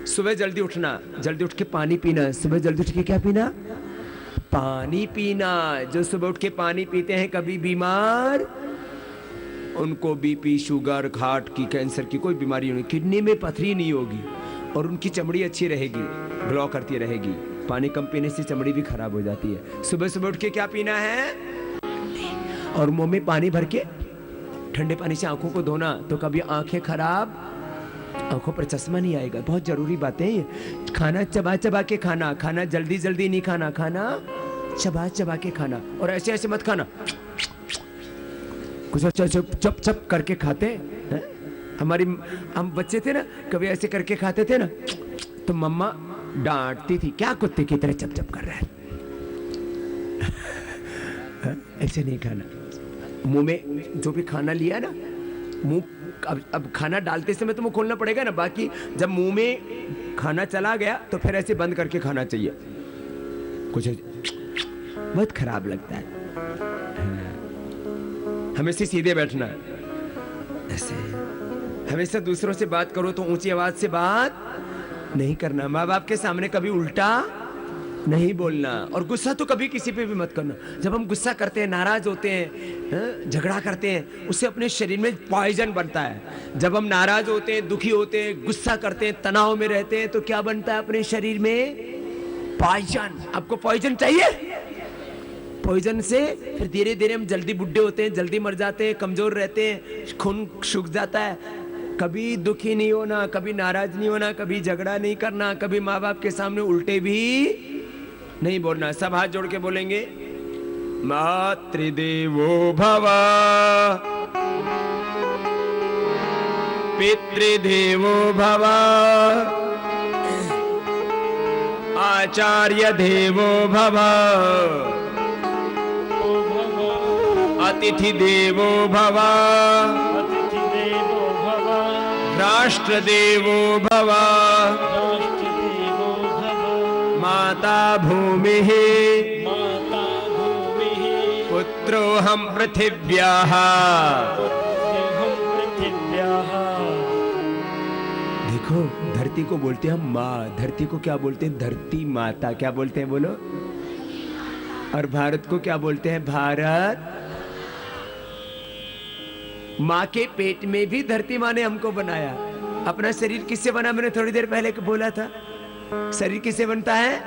सुबह जल्दी उठना, जल्दी उठ के पानी पीना। सुबह जल्दी उठ के क्या पीना? पानी पीना। जो सुबह उठ के पानी पीते हैं कभी बीमार, उनको बीपी, शुगर, हार्ट की, कैंसर की कोई बीमारी नहीं, किडनी में पथरी नहीं होगी और उनकी चमड़ी अच्छी रहेगी, ग्लो करती रहेगी। पानी कम पीने से चमड़ी भी खराब हो जाती है। सुबह सुबह उठ के क्या पीना है? और मुंह में पानी भर के ठंडे पानी से आंखों को धोना, तो कभी आंखें खराब, आंखों पर चश्मा नहीं आएगा। बहुत जरूरी बातें हैं ये। खाना चबा चबा के खाना, खाना जल्दी जल्दी नहीं खाना, खाना चबा चबा के खाना। और ऐसे ऐसे मत खाना, कुछ चप चप करके खाते हैं। हम बच्चे थे ना, कभी ऐसे करके खाते थे ना, तो मम्मा डांटती थी, क्या कुत्ते की तरह चप चप कर रहा है। ऐसे नहीं खाना। मुंह में जो भी खाना लिया ना, मुंह अब खाना डालते समय तो मुंह खोलना पड़ेगा ना, बाकी जब मुंह में खाना चला गया तो फिर ऐसे बंद करके खाना चाहिए। कुछ बहुत खराब लगता है। हमेशा सीधे बैठना, ऐसे। हमेशा दूसरों से बात करो तो ऊंची आवाज से बात नहीं करना। माँ बाप के सामने कभी उल्टा नहीं बोलना। और गुस्सा तो कभी किसी पे भी मत करना। जब हम गुस्सा करते हैं, नाराज होते हैं, झगड़ा करते हैं, उससे अपने शरीर में पॉइजन बनता है। जब हम नाराज होते हैं, दुखी होते हैं, गुस्सा करते हैं, तनाव में रहते हैं, तो क्या बनता है अपने शरीर में? पॉइजन। आपको पॉइजन चाहिए? पॉइजन से फिर धीरे धीरे हम जल्दी बुढ़े होते हैं, जल्दी मर जाते हैं, कमजोर रहते हैं, खून सूख जाता है। कभी दुखी नहीं होना, कभी नाराज नहीं होना, कभी झगड़ा नहीं करना, कभी माँ बाप के सामने उल्टे भी नहीं बोलना। सब हाथ जोड़ के बोलेंगे, मातृदेवो भव, पितृदेवो भव, आचार्य देवो भव, अतिथि देवो भव, राष्ट्र देवो भव, माता भूमिः, पुत्रोऽहं पृथिव्याः। देखो, धरती को बोलते हैं हम माँ। धरती को क्या बोलते हैं? धरती माता। क्या बोलते हैं बोलो? और भारत को क्या बोलते हैं? भारत। माँ के पेट में भी धरती माँ ने हमको बनाया। अपना शरीर किससे बना? मैंने थोड़ी देर पहले बोला था। शरीर किससे बनता है?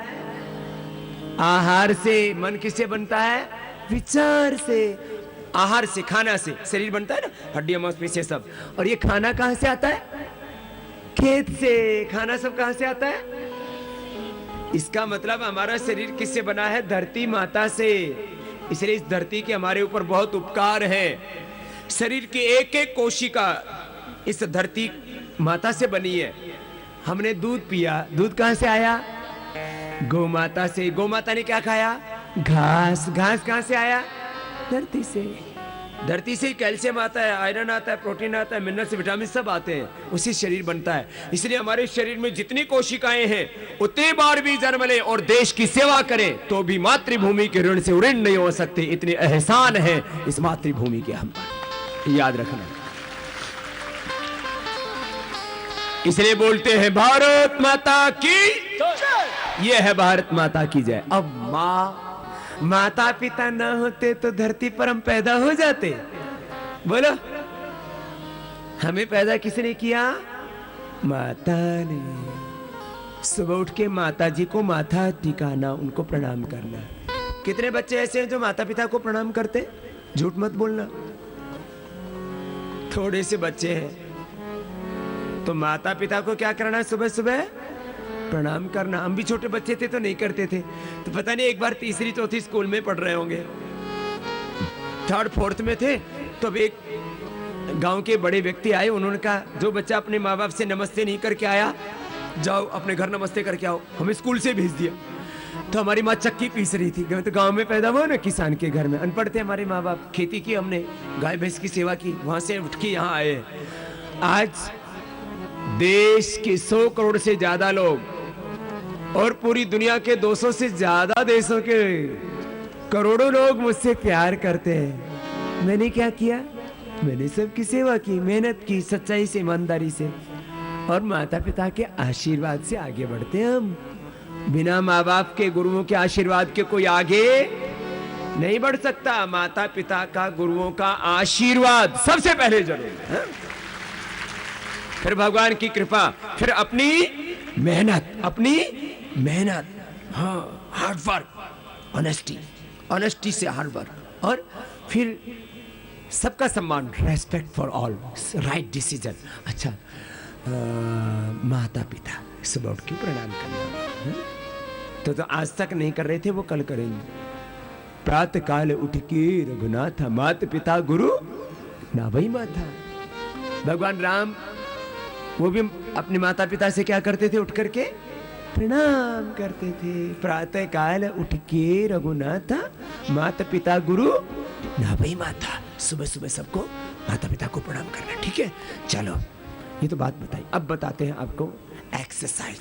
आहार से। मन किससे बनता है? विचार से। आहार से, खाना से शरीर बनता है ना, हड्डियां, मांसपेशियां सब। और ये खाना कहां से आता है? खेत से। खाना सब कहां से आता है? इसका मतलब हमारा शरीर किससे बना है? धरती माता से। इसलिए इस धरती के हमारे ऊपर बहुत उपकार है। शरीर की एक एक कोशिका इस धरती माता से बनी है। हमने दूध पिया, दूध कहां से आया? गौ माता से। गौ माता ने क्या खाया? घास। घास कहां से आया? धरती से। धरती से ही कैल्शियम आता है, आयरन आता है, प्रोटीन आता है, मिनरल्स, विटामिन सब आते हैं, उसी शरीर बनता है। इसलिए हमारे शरीर में जितनी कोशिकाएं हैं, उतनी बार भी जन्म लें और देश की सेवा करें तो भी मातृभूमि के ऋण से ऋण नहीं हो सकते। इतने एहसान है इस मातृभूमि के हम पर, याद रखना। इसलिए बोलते हैं भारत माता की। यह है भारत माता की जय। अब माता पिता ना होते तो धरती पर हम पैदा हो जाते? बोलो, हमें पैदा किसने किया? माता ने। सुबह उठ के माता जी को माथा टिकाना, उनको प्रणाम करना। कितने बच्चे ऐसे हैं जो माता पिता को प्रणाम करते? झूठ मत बोलना। थोड़े से बच्चे हैं। तो माता पिता को क्या करना? सुबह सुबह प्रणाम करना। हम भी छोटे बच्चे थे तो नहीं करते थे, तो पता नहीं एक बार तीसरी चौथी स्कूल में पढ़ रहे होंगे, थर्ड फोर्थ में थे, तो अब एक गांव के बड़े व्यक्ति आए। उन्होंने कहा, जो बच्चा अपने माँ बाप से नमस्ते नहीं करके आया, जाओ अपने घर नमस्ते करके आओ। हमें स्कूल से भेज दिया। तो हमारी माँ चक्की पीस रही थी। तो गांव में पैदा हुआ ना, किसान के घर में, अनपढ़ थे हमारे माँ बाप, खेती की हमने, गाय भैंस की सेवा की, वहां से उठ के यहाँ आए। आज देश के 100 करोड़ से ज्यादा लोग और पूरी दुनिया के 200 से ज्यादा देशों के करोड़ों लोग मुझसे प्यार करते हैं। मैंने क्या किया? मैंने सबकी सेवा की, मेहनत की, सच्चाई से, ईमानदारी से। और माता पिता के आशीर्वाद से आगे बढ़ते हैं हम। बिना माँ बाप के, गुरुओं के आशीर्वाद के कोई आगे नहीं बढ़ सकता। माता पिता का, गुरुओं का आशीर्वाद सबसे पहले जरूरी है, फिर भगवान की कृपा, फिर अपनी मेहनत, हाँ, हार्ड वर्क, ऑनेस्टी से हार्ड वर्क, और फिर सबका सम्मान, respect for all, right decision. अच्छा, माता पिता सुबह उठ के प्रणाम करना, तो आज तक नहीं कर रहे थे, वो कल करेंगे। प्रातः काल उठ के रघुनाथ, माता पिता गुरु ना भाई माता। भगवान राम वो भी अपने माता पिता से क्या करते थे? उठ करके प्रणाम करते थे। प्रातः काल उठ के रघुनाथ, माता पिता गुरु ना भाई माता। सुबह सुबह सबको माता पिता को प्रणाम करना, ठीक है? चलो, ये तो बात बताई। अब बताते हैं आपको एक्सरसाइज।